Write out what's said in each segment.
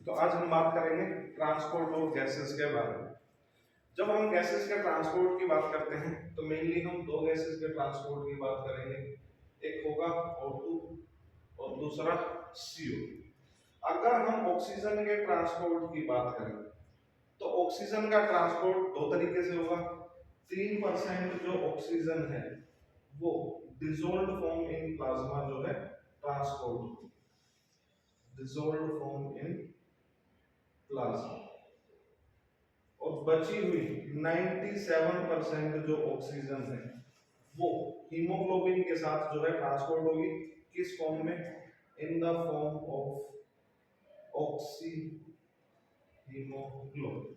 तो आज हम बात करेंगे ट्रांसपोर्ट ऑफ गैसेस के बारे में। जब हम गैसेस के ट्रांसपोर्ट की बात करते हैं तो मेनली हम दो गैसेस के ट्रांसपोर्ट की बात करेंगे। एक होगा O2 और दूसरा CO। अगर हम ऑक्सीजन के ट्रांसपोर्ट की बात करें तो ऑक्सीजन का ट्रांसपोर्ट दो तरीके से होगा। 3% जो ऑक्सीजन है वो डिसॉल्व्ड फॉर्म इन प्लाज्मा जो है transport, dissolved form in plasma, और बची हुई 97% जो ऑक्सीजन है वो हीमोग्लोबिन के साथ जो है ट्रांसपोर्ट होगी। किस फॉर्म में? In the form of oxy haemoglobin.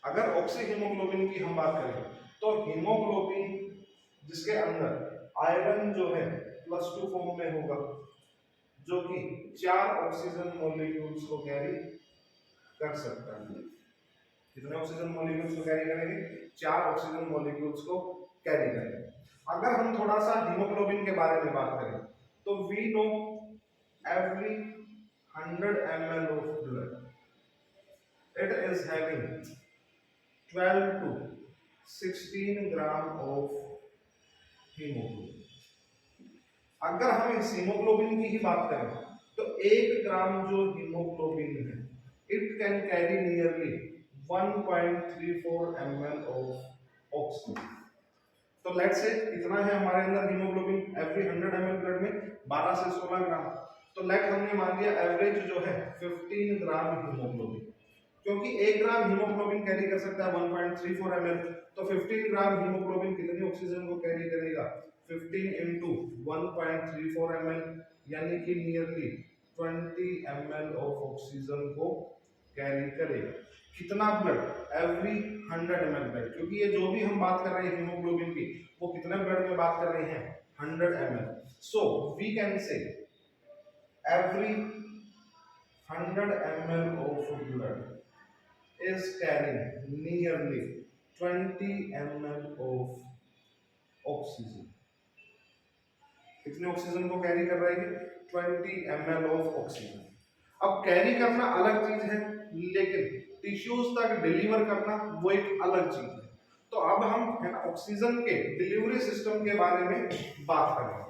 अगर ऑक्सी हीमोग्लोबिन की हम बात करें तो हीमोग्लोबिन जिसके अंदर आयरन जो है +2 फॉर्म में होगा, जो कि 4 ऑक्सीजन मॉलिक्यूल्स को कैरी कर सकता है। कितने ऑक्सीजन मॉलिक्यूल्स को कैरी करेंगे? 4 ऑक्सीजन मॉलिक्यूल्स को कैरी करेंगे। अगर हम थोड़ा सा हीमोग्लोबिन के बारे में बात करें तो we know every 100 ml of blood it is having 12 to 16 gram of haemoglobin. अगर हम इस हीमोग्लोबिन की ही बात करें तो 1 ग्राम जो हीमोग्लोबिन है it can carry nearly 1.34 ml of oxygen. तो लेट्स से इतना है हमारे अंदर हीमोग्लोबिन एवरी 100 ml ब्लड में 12 से 16 ग्राम। तो लेट हमने मान लिया एवरेज जो है 15 ग्राम हीमोग्लोबिन, क्योंकि 1 ग्राम हीमोग्लोबिन कैरी कर सकता है 1.34 ml। तो 15 ग्राम हीमोग्लोबिन कितनी ऑक्सीजन को कैरी करेगा? 15 into 1.34 ml, यानी कि नियरली 20 ml ऑफ ऑक्सीजन को कैरी करेगा। कितना ब्लड? एवरी 100 ml ब्लड, क्योंकि ये जो भी हम बात कर रहे हैं हीमोग्लोबिन की वो कितने ब्लड में बात कर रहे हैं? 100 ml। So we can say every 100 ml of blood is carrying nearly 20 ml of oxygen। कितने ऑक्सीजन को कैरी कर रही है? 20 ml ऑफ ऑक्सीजन। अब कैरी करना अलग चीज है, लेकिन टिश्यूज तक डिलीवर करना वो एक अलग चीज है। तो अब हम है ना ऑक्सीजन के डिलीवरी सिस्टम के बारे में बात करेंगे।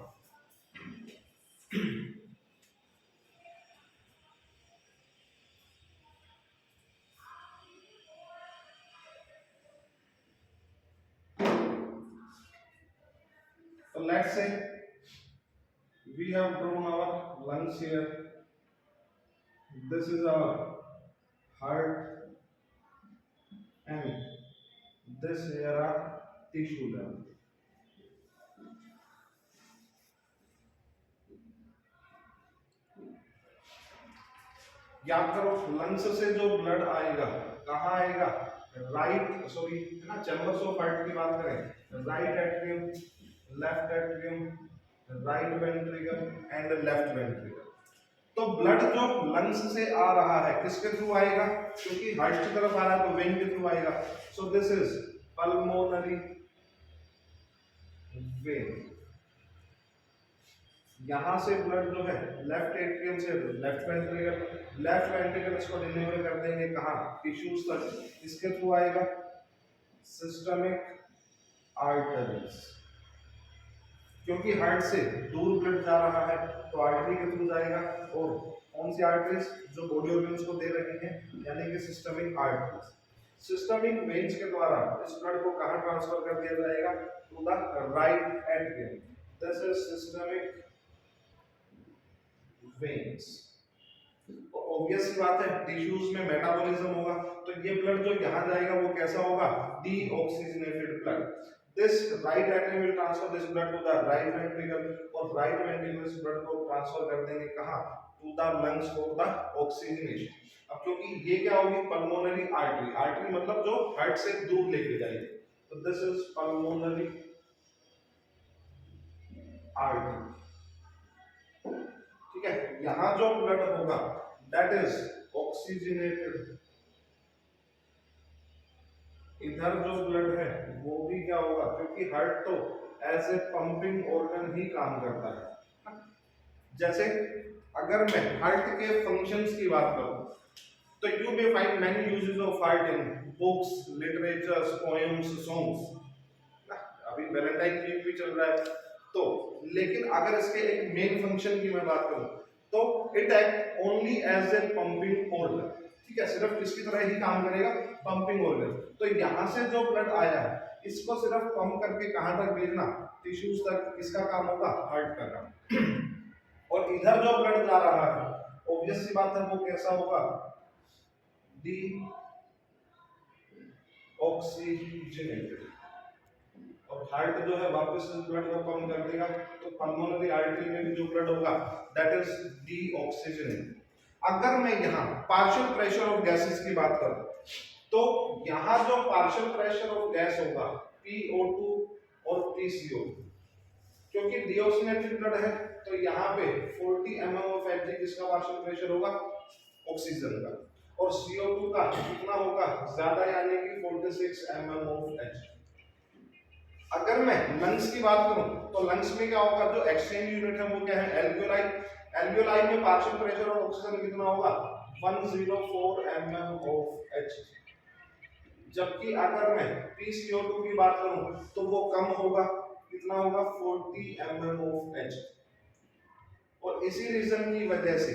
So let's say we have drawn our lungs here. This is our heart, and this here are tissue level. याद करो लंग्स से जो ब्लड आएगा कहाँ आएगा? राइट सॉरी है ना, चैम्बर्स ऑफ हार्ट की बात करें, right atrium, left atrium, right ventricle and left ventricle. तो ब्लड जो लंग्स से आ रहा है किसके थ्रू आएगा? क्योंकि हार्ट की तरफ आ रहा है तो वेन के थ्रू आएगा। So this is pulmonary vein. यहां से ब्लड जो है लेफ्ट एट्रियम से लेफ्ट वेंट्रिकल इसको डिलीवर कर देंगे कहां? टिश्यूज तक। इसके थ्रू आएगा सिस्टमिक आर्टरीज, क्योंकि हार्ट से दूर ब्लड जा रहा है तो आर्टरी के थ्रू जाएगा। और कौन सी आर्टरीज? जो बॉडी ऑर्गन्स को दे रही हैं, यानी कि सिस्टमिक आर्टरीज। सिस्टमिक वेन्स के द्वारा इस ब्लड को कहां ट्रांसफर कर दिया जाएगा? To the right atrium. This is systemic veins. तो ऑब्वियस सी बात है टिश्यूज में मेटाबॉलिज्म होगा, तो ये ब्लड जो यहाँ जाएगा वो कैसा होगा? Deoxygenated blood. This right atrium will transfer this blood to the right ventricle, और right ventricle इस ब्लड को ट्रांसफर कर देंगे कहाँ? To the lungs for the oxygenation। अब क्योंकि ये क्या होगी? Pulmonary artery. आर्टरी मतलब जो हार्ट से दूर लेके जाएगी, तो दिस इज पल्मोनरी आर्टरी। ठीक है, यहाँ जो ब्लड होगा दैट इज ऑक्सीजनेटेड। इधर जो ब्लड है वो भी क्या होगा? क्योंकि हार्ट तो एज ए पंपिंग ऑर्गन ही काम करता है। जैसे अगर मैं हार्ट के फंक्शंस की बात करूं तो you may find many uses of art in books, literatures, poems, songs. ना, अभी वैलेंटाइन वीक भी चल रहा है तो, लेकिन अगर इसके एक मेन फंक्शन की मैं बात करूं तो it act only as a pumping organ. ठीक है, सिर्फ किसकी तरह ही काम करेगा, पंपिंग ऑर्गन। तो यहाँ से जो ब्लड आया है इसको सिर्फ पंप करके कहां तक भेजना, टिश्यूज तक, किसका काम होगा, हार्ट का काम। और इधर जो ब्लड जा रहा है ऑब्वियस सी बात है वो कैसा होगा, डी ऑक्सीजनेटेड। और हार्ट जो है वापस ब्लड को पंप कर देगा, तो पल्मोनरी आर्टरी में भी जो ब्लड होगा दैट इज डी ऑक्सीजनेटेड। अगर मैं यहाँ पार्शियल प्रेशर ऑफ गैसेस की बात करूं तो यहाँ जो पार्शियल प्रेशर ऑफ गैस होगा PO2 और PCO, क्योंकि डीऑक्सीजनेटेड ब्लड है तो यहाँ पे 40 mm ऑफ Hg किसका पार्शियल प्रेशर होगा, ऑक्सीजन का। और CO2 का कितना होगा, ज्यादा, यानी कि 46 mm ऑफ Hg। अगर मैं लंग्स की बात करूं तो लंग्स में क्या होगा, जो एक्सचेंज यूनिट है वो क्या है, एल्वियोलाई। एल्वियोलाई में पार्शियल प्रेशर और ऑक्सीजन कितना होगा, 104 mm ऑफ Hg। जबकि अगर मैं PCO2 की बात करूं तो वो कम होगा, कितना होगा, 40 mm ऑफ Hg। और इसी रीजन की वजह से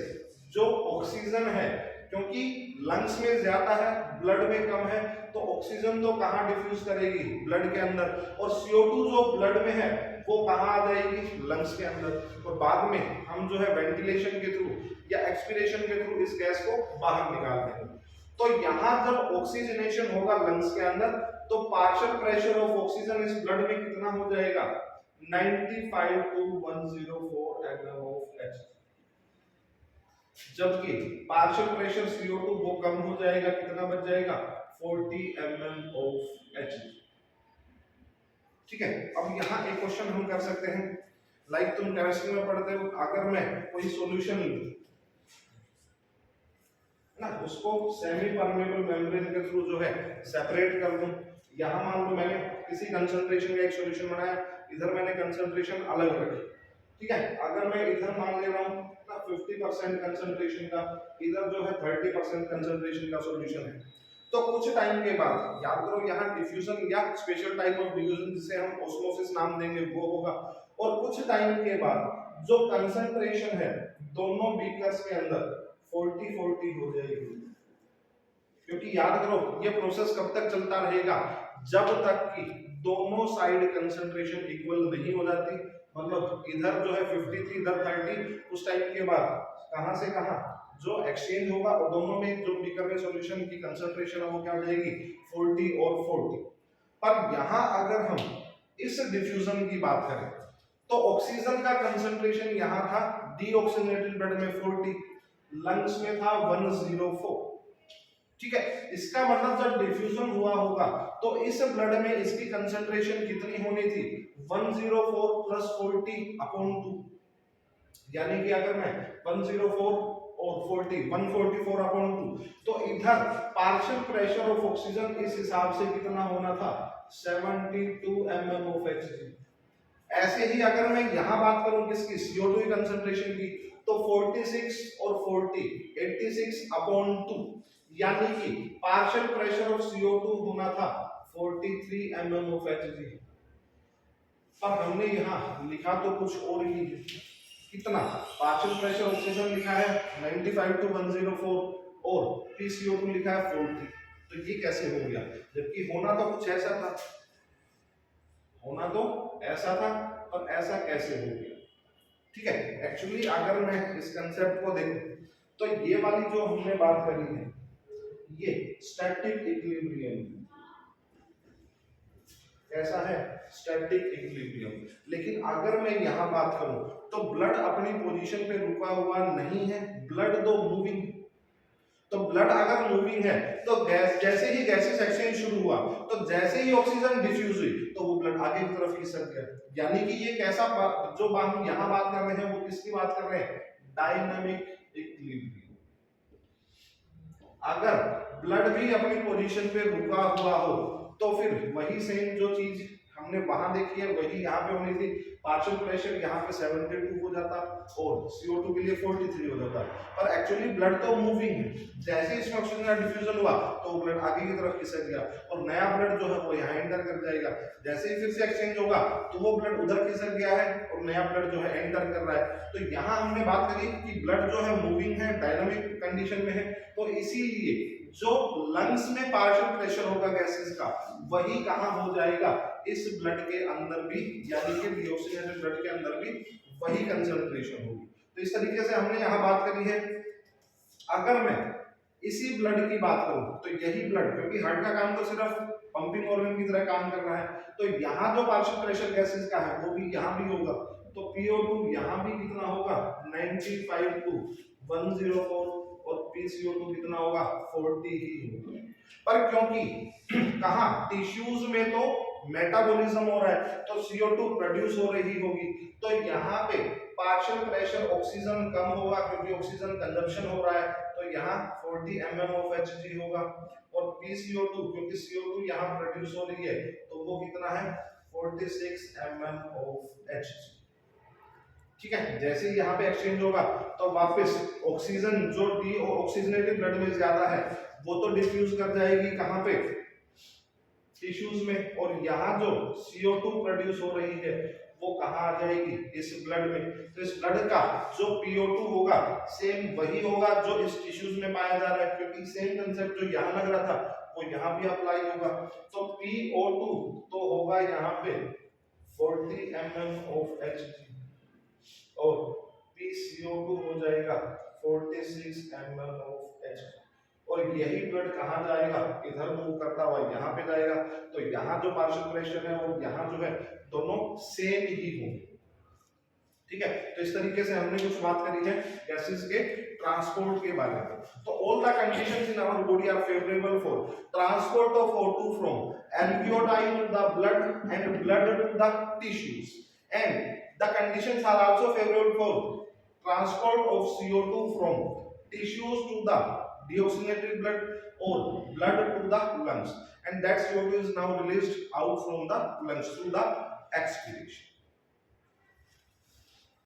जो ऑक्सीजन है, क्योंकि लंग्स में ज्यादा है ब्लड में कम है, तो ऑक्सीजन तो कहां डिफ्यूज करेगी, ब्लड के अंदर, और CO2 जो ब्लड में है वो कहां आ जाएगी, लंग्स के अंदर। और बाद में हम जो है वेंटिलेशन के थ्रू या एक्सपीरेशन के थ्रू इस गैस को बाहर निकाल देंगे। तो यहां जब ऑक्सीजनेशन होगा लंग्स के अंदर तो पार्शियल प्रेशर ऑफ ऑक्सीजन इस ब्लड में कितना हो जाएगा, 95 to 104 mm ऑफ Hg। जबकि पार्शियल प्रेशर CO2 वो कम हो जाएगा, कितना बच जाएगा, 40 mm ऑफ Hg। ठीक है, अब यहाँ एक क्वेश्चन हम कर सकते हैं, लाइक तुम केमिस्ट्री में पढ़ते हो, अगर मैं कोई सॉल्यूशन लूं ना, उसको सेमी परमेबल मेम्ब्रेन के थ्रू जो है सेपरेट कर दूं। यहाँ मान लो मैंने किसी कंसंट्रेशन का एक सॉल्यूशन बनाया, इधर मैंने कंसंट्रेशन अलग रखी, ठीक है। अगर मैं इधर मान ले रहा हूँ ना 50% कंसंट्रेशन का, इधर जो है 30% कंसंट्रेशन का सॉल्यूशन है, तो कुछ टाइम के बाद, याद करो यहाँ डिफ्यूजन या स्पेशल टाइप ऑफ डिफ्यूजन जिसे हम ऑस्मोसिस नाम देंगे वो होगा। और कुछ टाइम के बाद जो कंसंट्रेशन है दोनों बीकर्स के अंदर 40-40 हो जाएगी, क्योंकि याद करो ये प्रोसेस कब तक चलता रहेगा, जब तक कि दोनों साइड कंसंट्रेशन इक्वल नहीं हो जाती। मतलब इधर जो है 50 थी, इधर 30, उस टाइम के बाद कहां से कहां जो एक्सचेंज होगा और दोनों में जो बीकर में सॉल्यूशन की कंसंट्रेशन है वो क्या हो जाएगी, 40 और 40। पर यहां अगर हम इस डिफ्यूजन की बात करें तो ऑक्सीजन का कंसंट्रेशन यहां था डीऑक्सीजनेटेड ब्लड में 40, लंग्स में था 104, ठीक है। इसका मतलब जब डिफ्यूजन हुआ होगा तो इस ब्लड में इसकी कंसंट्रेशन कितनी होनी थी, 104 प्लस 40/2, यानी कि अगर मैं 104 और 40 144/2, तो इधर पार्शियल प्रेशर ऑफ ऑक्सीजन इस हिसाब से कितना होना था, 72 mm ऑफ Hg। ऐसे ही अगर मैं यहां बात करूं किसकी, CO2 की कंसंट्रेशन की, तो 46 और 40 86/2, यानी कि पार्शियल प्रेशर ऑफ CO2 होना था 43 mm ऑफ Hg। पर हमने यहाँ लिखा तो कुछ और ही है, कितना, पार्शियल प्रेशर ऑक्सीजन लिखा है 95 to 104 और PCO2 लिखा है 40, तो ये कैसे हो गया, जबकि होना तो कुछ ऐसा था, होना तो ऐसा था, पर ऐसा कैसे हो गया। ठीक है, एक्चुअली अगर मैं इस कंसेप्ट को देखूं तो ये वाली जो हमने बात करी है ये स्टैटिक इक्विलिब्रियम कैसा है, स्टैटिक इक्विलिब्रियम। लेकिन अगर मैं यहां बात करूं तो ब्लड अपनी पोजीशन पे रुका हुआ नहीं है, ब्लड तो मूविंग। तो ब्लड अगर मूविंग है तो गैस, जैसे ही गैसेस एक्सचेंज शुरू हुआ तो जैसे ही ऑक्सीजन डिफ्यूज हुई तो वो ब्लड आगे की तरफ खिसक गया। यानी कि ये कैसा जो हम यहां बात कर रहे हैं वो किसकी बात कर रहे हैं, डायनामिक इक्विलिब्रियम। अगर ब्लड भी अपनी पोजीशन पे रुका हुआ हो तो फिर वही सेम जो चीज हम हमने वहां देखी है वही यहाँ पे होनी थी। पार्शियल प्रेशर यहाँ पे 72 हो जाता और CO2 के लिए 43 हो जाता, पर एक्चुअली ब्लड तो मूविंग है। जैसे इसमें ऑक्सीजन का डिफ्यूजन हुआ तो ब्लड आगे की तरफ खिसक गया और नया ब्लड जो है वो यहाँ एंटर कर जाएगा। जैसे ही फिर से एक्सचेंज होगा तो वो ब्लड उधर खिसक गया है और नया ब्लड जो है एंटर कर रहा है। तो यहाँ हमने बात करी कि ब्लड जो है मूविंग है, डायनामिक कंडीशन में है, तो इसीलिए जो लंग्स में पार्शियल प्रेशर होगा गैसेस का वही कहां हो जाएगा, इस ब्लड के अंदर भी, यानी कि डीऑक्सीजनेटेड ब्लड के अंदर भी वही कंसंट्रेशन होगी। तो इस तरीके से हमने यहां बात करी है। अगर मैं इसी ब्लड की बात करूं तो यही ब्लड, क्योंकि हार्ट का काम तो सिर्फ पंपिंग ऑर्गन की तरह काम कर रहा है, तो यहाँ जो पार्शियल प्रेशर गैसेस का है वो भी यहाँ भी होगा। तो PO2 यहाँ भी कितना होगा 95 to 104 और PCO2 कितना होगा 40 ही होगा। पर क्योंकि कहा टिश्यूज में तो मेटाबॉलिज्म हो रहा है तो CO2 प्रोड्यूस हो रही होगी, तो यहाँ पे पार्शियल प्रेशर ऑक्सीजन कम होगा क्योंकि ऑक्सीजन कंजप्शन हो रहा है, तो यहाँ 40 mm of Hg होगा। और PCO2 क्योंकि CO2 यहाँ प्रोड्यूस हो रही है तो वो कितना है 46 mm of Hg। ठीक है, जैसे ही यहाँ पे एक्सचेंज होगा तो वापस ऑक्सीजन जो ऑक्सीजनेटेड ब्लड में ज्यादा है वो तो डिफ्यूज कर जाएगी कहाँ पे टिश्यूज में, और यहाँ जो CO2 प्रोड्यूस हो रही है वो कहाँ आ जाएगी इस ब्लड में। तो इस ब्लड का जो PO2 होगा सेम वही होगा जो इस टिश्यूज में पाया जा रहा है, क्योंकि सेम कंसेप्ट जो यहाँ लग रहा था वो यहाँ भी अप्लाई होगा। तो PO2 तो होगा यहाँ पे 40 mm of Hg और PCO2 हो जाएगा 46 mm of Hg, और यही ब्लड कहाँ जाएगा, इधर मूव करता हुआ यहाँ पे जाएगा। तो यहाँ जो पार्शियल प्रेशर है और यहाँ जो है दोनों सेम ही होंगे। ठीक है, तो इस तरीके से हमने कुछ बात करी है गैसेस के ट्रांसपोर्ट के बारे में। तो all the conditions in our body are favourable for transport of O2 from alveoli to the blood and blood to the tissues, and the conditions are also favorable for transport of CO2 from tissues to the deoxygenated blood or blood to the lungs, and that CO2 is now released out from the lungs through the expiration.